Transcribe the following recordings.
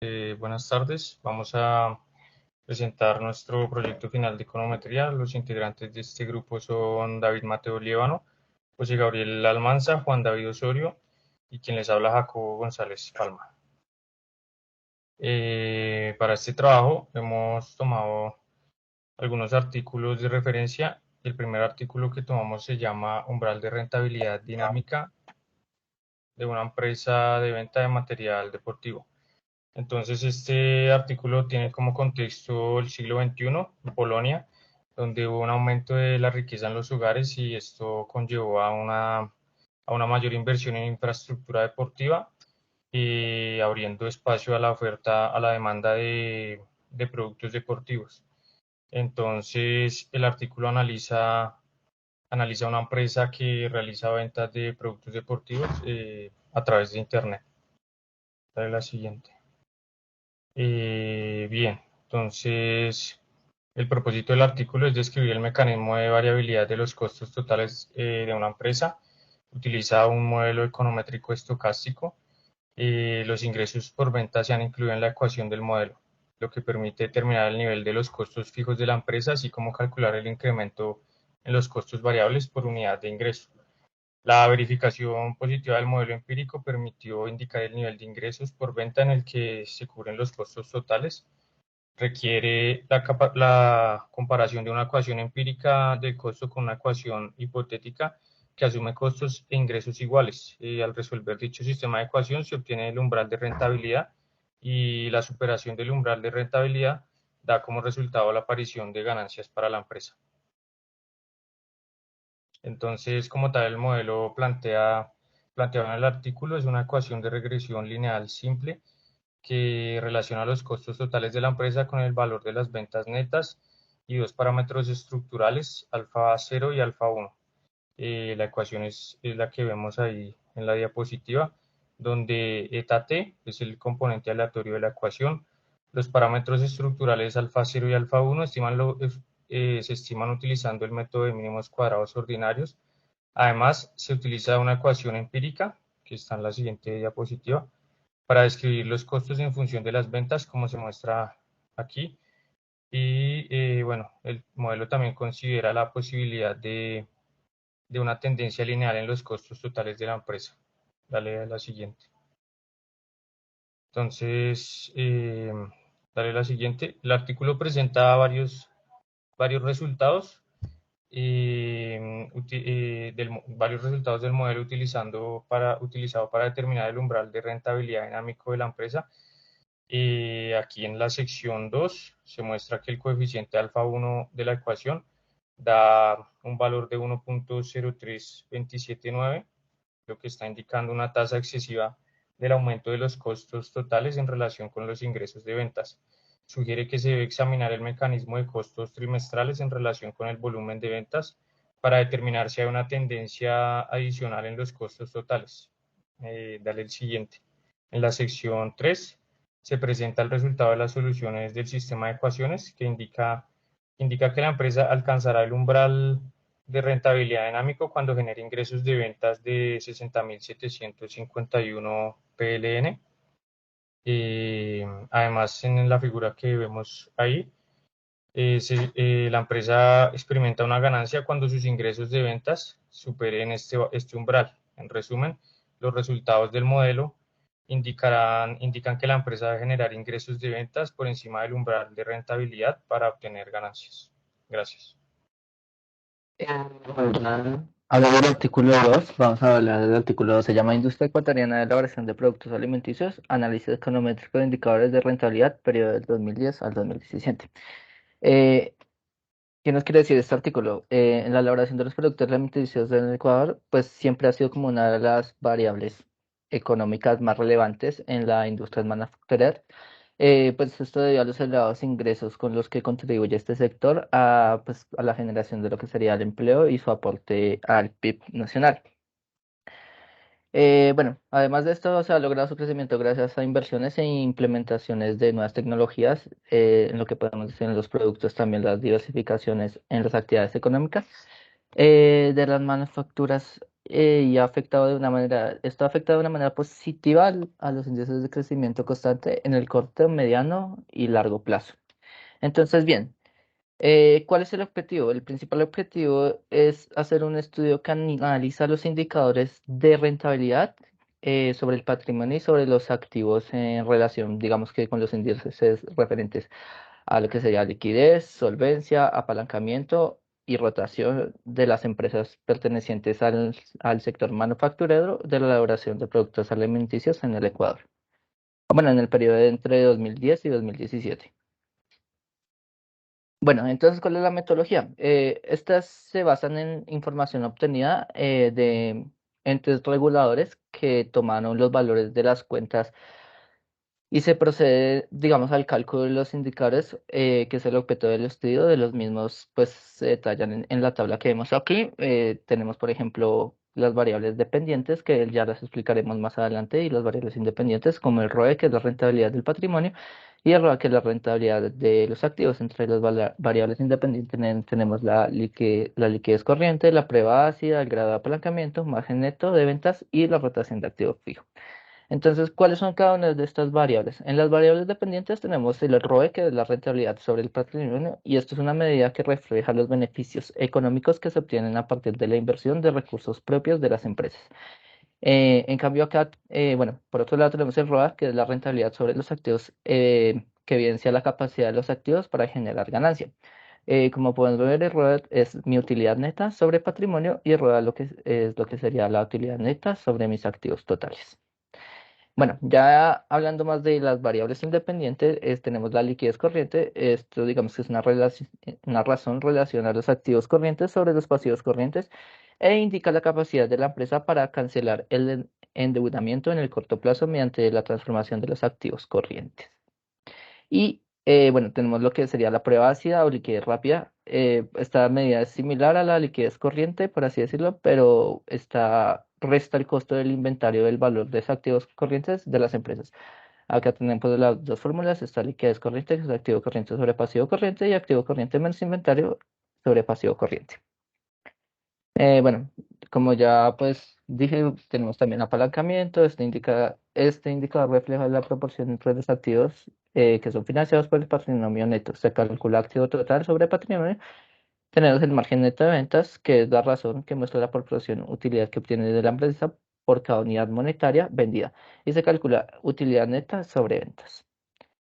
Buenas tardes. Vamos a presentar nuestro proyecto final de econometría. Los integrantes de este grupo son David Mateo Liévano, José Gabriel Almanza, Juan David Osorio y quien les habla Jacobo González Palma. Para este trabajo hemos tomado algunos artículos de referencia. El primer artículo que tomamos se llama Umbral de rentabilidad dinámica de una empresa de venta de material deportivo. Entonces, este artículo tiene como contexto el siglo XXI en Polonia, donde hubo un aumento de la riqueza en los hogares y esto conllevó a una mayor inversión en infraestructura deportiva y abriendo espacio a la oferta, a la demanda de productos deportivos. Entonces, el artículo analiza una empresa que realiza ventas de productos deportivos a través de Internet. Dale la siguiente. Bien, entonces el propósito del artículo es describir el mecanismo de variabilidad de los costos totales de una empresa. Utiliza un modelo econométrico estocástico. Los ingresos por venta se han incluido en la ecuación del modelo, lo que permite determinar el nivel de los costos fijos de la empresa, así como calcular el incremento en los costos variables por unidad de ingreso. La verificación positiva del modelo empírico permitió indicar el nivel de ingresos por venta en el que se cubren los costos totales. Requiere la comparación de una ecuación empírica del costo con una ecuación hipotética que asume costos e ingresos iguales. Al resolver dicho sistema de ecuación se obtiene el umbral de rentabilidad y la superación del umbral de rentabilidad da como resultado la aparición de ganancias para la empresa. Entonces, como tal, el modelo planteado en el artículo es una ecuación de regresión lineal simple que relaciona los costos totales de la empresa con el valor de las ventas netas y dos parámetros estructurales, alfa 0 y alfa 1. La ecuación es la que vemos ahí en la diapositiva, donde eta t es el componente aleatorio de la ecuación. Los parámetros estructurales alfa 0 y alfa 1 se estiman utilizando el método de mínimos cuadrados ordinarios. Además, se utiliza una ecuación empírica, que está en la siguiente diapositiva, para describir los costos en función de las ventas, como se muestra aquí. Y bueno, el modelo también considera la posibilidad de una tendencia lineal en los costos totales de la empresa. Dale a la siguiente. Entonces, dale a la siguiente. El artículo presenta varios resultados, varios resultados del modelo utilizado para determinar el umbral de rentabilidad dinámico de la empresa. Aquí en la sección 2 se muestra que el coeficiente alfa 1 de la ecuación da un valor de 1.03279, lo que está indicando una tasa excesiva del aumento de los costos totales en relación con los ingresos de ventas. Sugiere que se debe examinar el mecanismo de costos trimestrales en relación con el volumen de ventas para determinar si hay una tendencia adicional en los costos totales. Dale el siguiente. En la sección 3 se presenta el resultado de las soluciones del sistema de ecuaciones que indica que la empresa alcanzará el umbral de rentabilidad dinámico cuando genere ingresos de ventas de 60.751 PLN. Además, en la figura que vemos ahí, la empresa experimenta una ganancia cuando sus ingresos de ventas superen este umbral. En resumen, los resultados del modelo indican que la empresa debe generar ingresos de ventas por encima del umbral de rentabilidad para obtener ganancias. Gracias. Hablando del artículo 2, vamos a hablar del artículo 2, se llama Industria Ecuatoriana de Elaboración de Productos Alimenticios, Análisis Econométrico de Indicadores de Rentabilidad, periodo del 2010 al 2017. Eh, ¿Qué nos quiere decir este artículo? En la elaboración de los productos alimenticios en Ecuador, pues siempre ha sido como una de las variables económicas más relevantes en la industria manufacturera. Pues esto debido a los elevados ingresos con los que contribuye este sector a, pues, a la generación de lo que sería el empleo y su aporte al PIB nacional. Bueno, además de esto, se ha logrado su crecimiento gracias a inversiones e implementaciones de nuevas tecnologías, en lo que podemos decir en los productos, también las diversificaciones en las actividades económicas de las manufacturas y ha afectado de una manera, esto ha afectado de una manera positiva a los índices de crecimiento constante en el corto, mediano y largo plazo. Entonces, bien, ¿cuál es el objetivo? El principal objetivo es hacer un estudio que analiza los indicadores de rentabilidad sobre el patrimonio y sobre los activos en relación, digamos que con los índices referentes a lo que sería liquidez, solvencia, apalancamiento y rotación de las empresas pertenecientes al sector manufacturero de la elaboración de productos alimenticios en el Ecuador. Bueno, en el periodo entre 2010 y 2017. Bueno, entonces, ¿cuál es la metodología? Estas se basan en información obtenida de entes reguladores que tomaron los valores de las cuentas y se procede, digamos, al cálculo de los indicadores, que es el objeto del estudio. De los mismos, pues se detallan en la tabla que vemos aquí. Tenemos, por ejemplo, las variables dependientes, que ya las explicaremos más adelante, y las variables independientes, como el ROE, que es la rentabilidad del patrimonio, y el ROA, que es la rentabilidad de los activos. Entre las variables independientes tenemos la liquidez corriente, la prueba ácida, el grado de apalancamiento, margen neto de ventas y la rotación de activo fijo. Entonces, ¿cuáles son cada una de estas variables? En las variables dependientes tenemos el ROE, que es la rentabilidad sobre el patrimonio, y esto es una medida que refleja los beneficios económicos que se obtienen a partir de la inversión de recursos propios de las empresas. En cambio, acá, bueno, por otro lado tenemos el ROA, que es la rentabilidad sobre los activos, que evidencia la capacidad de los activos para generar ganancia. Como podemos ver, el ROA es mi utilidad neta sobre patrimonio, y el ROA es lo que sería la utilidad neta sobre mis activos totales. Bueno, ya hablando más de las variables independientes, tenemos la liquidez corriente. Esto, digamos que es una razón relaciona los activos corrientes sobre los pasivos corrientes e indica la capacidad de la empresa para cancelar el endeudamiento en el corto plazo mediante la transformación de los activos corrientes. Y bueno, tenemos lo que sería la prueba ácida o liquidez rápida. Esta medida es similar a la liquidez corriente, por así decirlo, pero esta resta el costo del inventario del valor de los activos corrientes de las empresas. Acá tenemos pues, las dos fórmulas: está liquidez corriente, que es activo corriente sobre pasivo corriente, y activo corriente menos inventario sobre pasivo corriente. Bueno, como ya pues dije, tenemos también apalancamiento. Este indicador refleja la proporción entre los activos que son financiados por el patrimonio neto. Se calcula activo total sobre patrimonio. Tenemos el margen neto de ventas, que es la razón que muestra la proporción utilidad que obtiene de la empresa por cada unidad monetaria vendida. Y se calcula utilidad neta sobre ventas.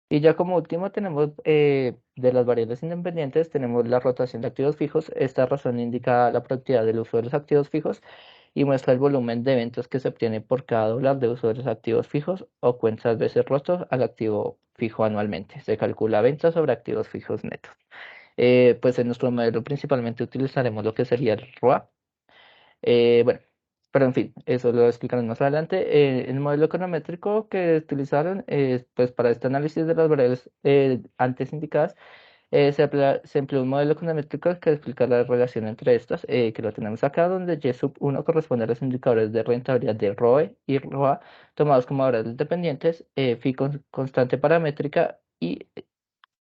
Y ya como último tenemos, de las variables independientes, tenemos la rotación de activos fijos. Esta razón indica la productividad del uso de los activos fijos y muestra el volumen de eventos que se obtiene por cada dólar de uso de los activos fijos o cuentas veces rostros al activo fijo anualmente. Se calcula venta sobre activos fijos netos. Pues en nuestro modelo principalmente utilizaremos lo que sería el ROA. Bueno, pero en fin, eso lo explicaré más adelante. El modelo econométrico que utilizaron, pues para este análisis de las variables antes indicadas, se empleó un modelo econométrico que explica la relación entre estas, que lo tenemos acá, donde Y sub 1 corresponde a los indicadores de rentabilidad de ROE y ROA, tomados como variables dependientes, phi constante paramétrica, y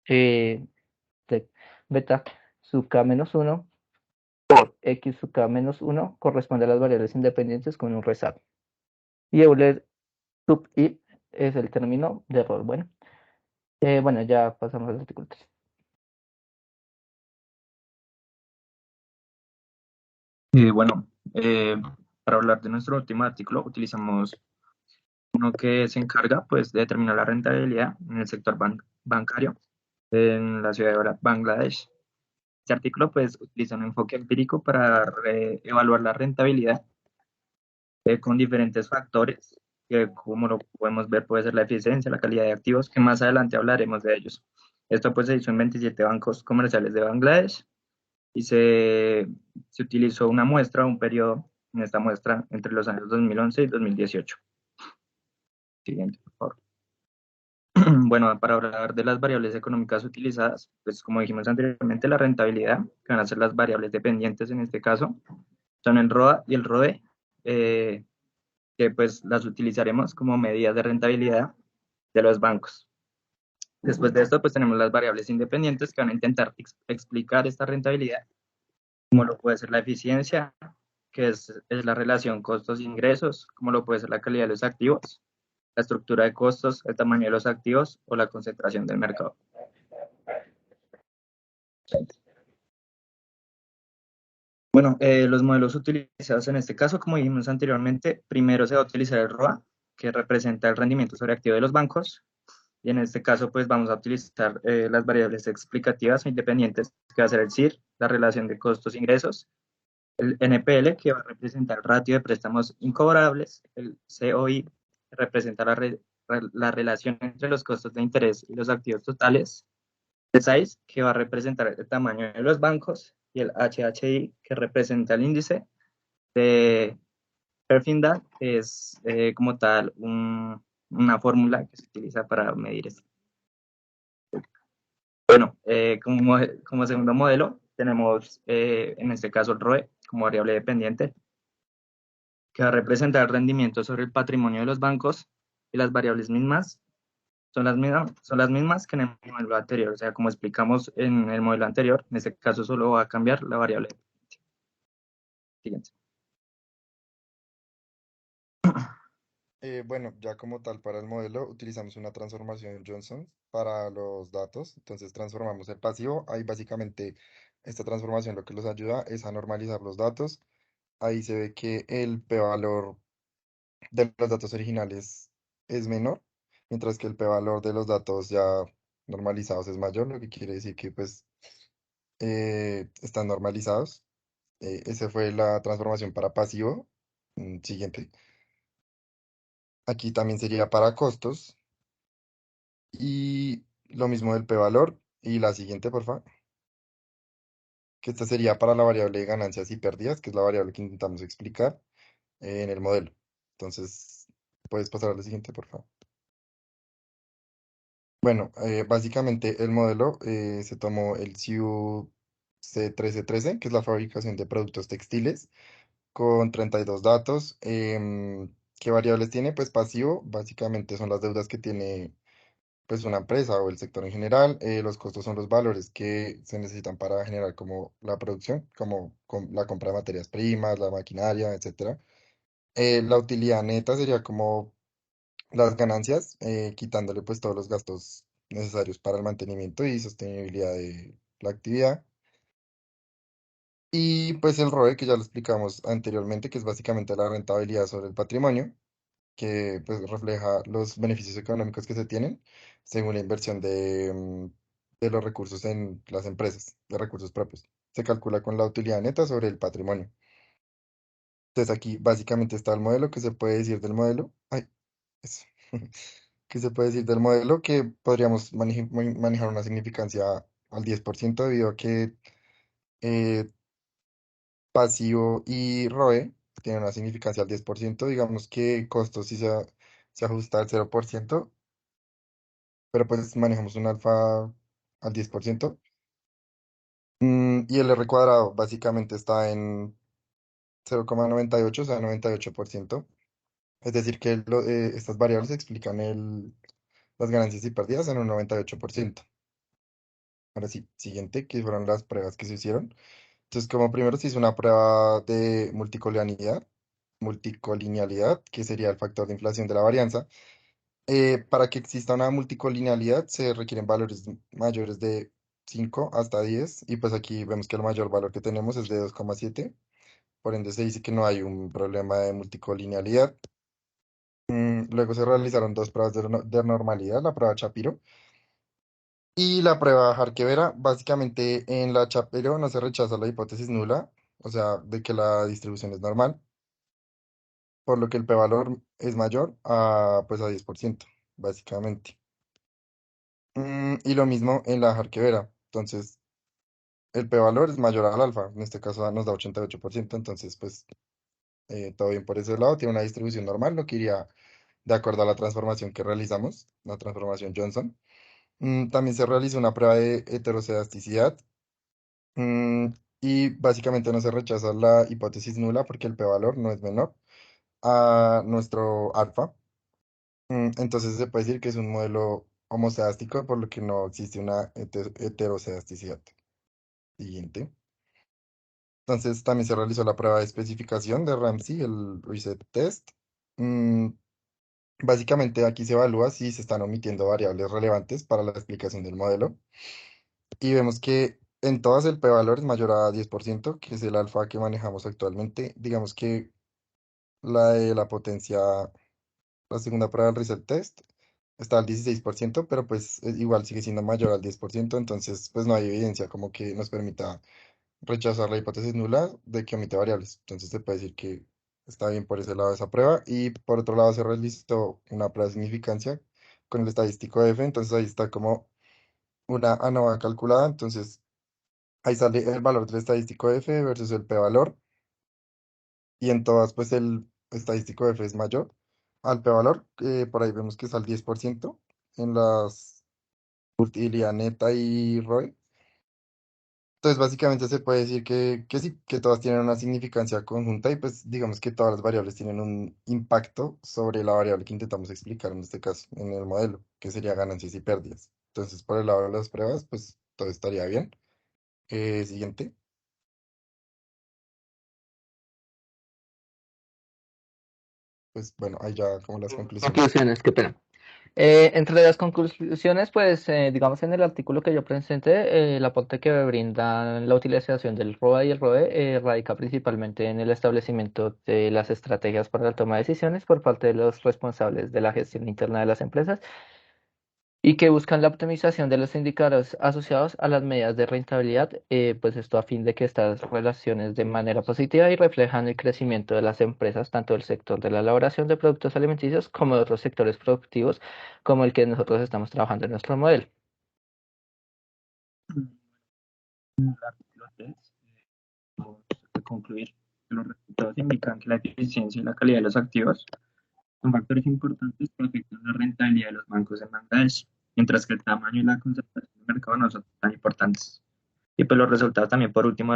eh, de beta sub k menos uno x sub k menos uno corresponde a las variables independientes con un rezago. Y Euler sub i es el término de error. Bueno, bueno, ya pasamos al artículo 3. Bueno, para hablar de nuestro último artículo, utilizamos uno que se encarga pues, de determinar la rentabilidad en el sector bancario en la ciudad de Bangladesh. Este artículo pues, utiliza un enfoque empírico para evaluar la rentabilidad con diferentes factores, que como lo podemos ver puede ser la eficiencia, la calidad de activos, que más adelante hablaremos de ellos. Esto pues, se hizo en 27 bancos comerciales de Bangladesh y se utilizó una muestra, un periodo, en esta muestra entre los años 2011 y 2018. Siguiente, por favor. Bueno, para hablar de las variables económicas utilizadas, pues como dijimos anteriormente, la rentabilidad, que van a ser las variables dependientes en este caso, son el ROA y el ROE, que pues las utilizaremos como medidas de rentabilidad de los bancos. Después de esto, pues tenemos las variables independientes que van a intentar explicar esta rentabilidad, como lo puede ser la eficiencia, que es la relación costos-ingresos, como lo puede ser la calidad de los activos, la estructura de costos, el tamaño de los activos o la concentración del mercado. Bueno, los modelos utilizados en este caso, como dijimos anteriormente, primero se va a utilizar el ROA, que representa el rendimiento sobre activo de los bancos, y en este caso pues vamos a utilizar las variables explicativas o independientes, que va a ser el CIR, la relación de costos-ingresos, el NPL, que va a representar el ratio de préstamos incobrables, el COI, que representa la relación entre los costos de interés y los activos totales, el size, que va a representar el tamaño de los bancos, y el HHI, que representa el índice de Perfindad, que es como tal una fórmula que se utiliza para medir esto. Bueno, como segundo modelo tenemos en este caso el ROE como variable dependiente, que va a representar el rendimiento sobre el patrimonio de los bancos, y las variables mismas son las mismas que en el modelo anterior. O sea, como explicamos en el modelo anterior, en este caso solo va a cambiar la variable. Siguiente. Bueno, ya como tal para el modelo utilizamos una transformación Johnson para los datos. Entonces transformamos el pasivo. Ahí básicamente esta transformación lo que nos ayuda es a normalizar los datos. Ahí se ve que el p-valor de los datos originales es menor, mientras que el p-valor de los datos ya normalizados es mayor, lo que quiere decir que pues están normalizados. Esa fue la transformación para pasivo. Siguiente. Aquí también sería para costos. Y lo mismo del p-valor. Y la siguiente, por favor, que esta sería para la variable de ganancias y pérdidas, que es la variable que intentamos explicar en el modelo. Entonces, puedes pasar a la siguiente, por favor. Bueno, básicamente el modelo se tomó el CIU C1313, que es la fabricación de productos textiles, con 32 datos. ¿Qué variables tiene? Pues pasivo, básicamente son las deudas que tiene pues una empresa o el sector en general. Los costos son los valores que se necesitan para generar como la producción, como la compra de materias primas, la maquinaria, etcétera. La utilidad neta sería como las ganancias, quitándole pues todos los gastos necesarios para el mantenimiento y sostenibilidad de la actividad. Y pues el ROE, que ya lo explicamos anteriormente, que es básicamente la rentabilidad sobre el patrimonio, que pues refleja los beneficios económicos que se tienen según la inversión de los recursos en las empresas, de recursos propios. Se calcula con la utilidad neta sobre el patrimonio. Entonces aquí básicamente está el modelo, que se puede decir del modelo. Ay, eso. ¿Qué se puede decir del modelo? Que podríamos manejar una significancia al 10% debido a que eh, pasivo y ROE tienen una significancia al 10%. Digamos que costos sí se ajusta al 0%, pero pues manejamos un alfa al 10%. Y el R cuadrado básicamente está en 0,98, o sea, 98%. Es decir, que estas variables explican las ganancias y pérdidas en un 98%. Ahora sí, siguiente, que fueron las pruebas que se hicieron. Entonces, como primero se hizo una prueba de multicolinealidad, que sería el factor de inflación de la varianza. Para que exista una multicolinealidad se requieren valores mayores de 5 hasta 10 y pues aquí vemos que el mayor valor que tenemos es de 2,7. Por ende se dice que no hay un problema de multicolinealidad. Luego se realizaron dos pruebas de normalidad, la prueba Shapiro y la prueba Harkevera. Básicamente en la Shapiro no se rechaza la hipótesis nula, o sea, de que la distribución es normal, por lo que el p-valor es mayor pues a 10%, básicamente. Y lo mismo en la Harkevera. Entonces, el p-valor es mayor al alfa. En este caso nos da 88%. Entonces, pues, todo bien por ese lado. Tiene una distribución normal, lo que iría de acuerdo a la transformación que realizamos, la transformación Johnson. También se realizó una prueba de heterocedasticidad. mm, y básicamente no se rechaza la hipótesis nula porque el p-valor no es menor a nuestro alfa. Entonces se puede decir que es un modelo homocedástico, por lo que no existe una heterocedasticidad. Siguiente. Entonces también se realizó la prueba de especificación de Ramsey, el reset test. Mm, Básicamente aquí se evalúa si se están omitiendo variables relevantes para la explicación del modelo. Y vemos que en todas el p-valor es mayor a 10%, que es el alfa que manejamos actualmente. Digamos que la de la potencia, la segunda prueba del reset test, está al 16%, pero pues igual sigue siendo mayor al 10%. Entonces pues no hay evidencia como que nos permita rechazar la hipótesis nula de que omite variables. Entonces se puede decir que está bien por ese lado esa prueba. Y por otro lado se realizó una prueba de significancia con el estadístico F. Entonces ahí está como una ANOVA calculada. Entonces ahí sale el valor del estadístico F versus el p-valor. Y en todas pues el estadístico F es mayor al p-valor. Por ahí vemos que es al 10% en las utilidad neta y ROE. Entonces, básicamente se puede decir que sí, que todas tienen una significancia conjunta y pues digamos que todas las variables tienen un impacto sobre la variable que intentamos explicar en este caso, en el modelo, que sería ganancias y pérdidas. Entonces, por el lado de las pruebas, pues todo estaría bien. Siguiente. Pues bueno, ahí ya como las conclusiones. Conclusiones, qué pena. Entre las conclusiones, pues digamos en el artículo que yo presenté, el aporte que brinda la utilización del ROA y el ROE radica principalmente en el establecimiento de las estrategias para la toma de decisiones por parte de los responsables de la gestión interna de las empresas y que buscan la optimización de los indicadores asociados a las medidas de rentabilidad, pues esto a fin de que estas relaciones de manera positiva y reflejan el crecimiento de las empresas, tanto del sector de la elaboración de productos alimenticios como de otros sectores productivos, como el que nosotros estamos trabajando en nuestro modelo. En el artículo 3, concluir que los resultados indican que la eficiencia y la calidad de los activos son factores importantes que afectan la rentabilidad de los bancos en Bangladesh, mientras que el tamaño y la concentración del mercado no son tan importantes. Y pues los resultados también, por último,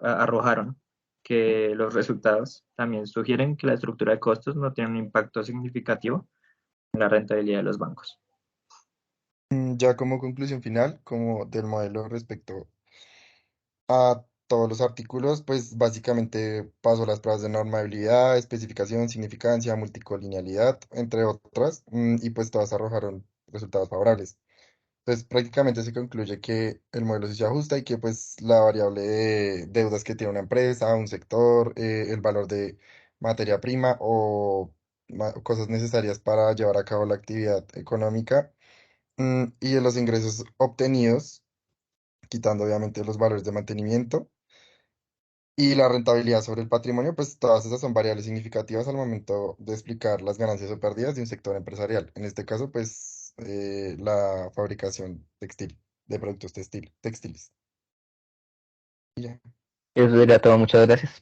arrojaron que los resultados también sugieren que la estructura de costos no tiene un impacto significativo en la rentabilidad de los bancos. Ya como conclusión final, como del modelo respecto a todos los artículos, pues básicamente paso las pruebas de normabilidad, especificación, significancia, multicolinealidad, entre otras, y pues todas arrojaron resultados favorables. Pues prácticamente se concluye que el modelo sí se ajusta y que pues la variable de deudas que tiene una empresa, un sector, el valor de materia prima o cosas necesarias para llevar a cabo la actividad económica, y de los ingresos obtenidos, quitando obviamente los valores de mantenimiento y la rentabilidad sobre el patrimonio, pues todas esas son variables significativas al momento de explicar las ganancias o pérdidas de un sector empresarial. En este caso, pues la fabricación textil, de productos textiles. Y ya. Eso sería todo, muchas gracias.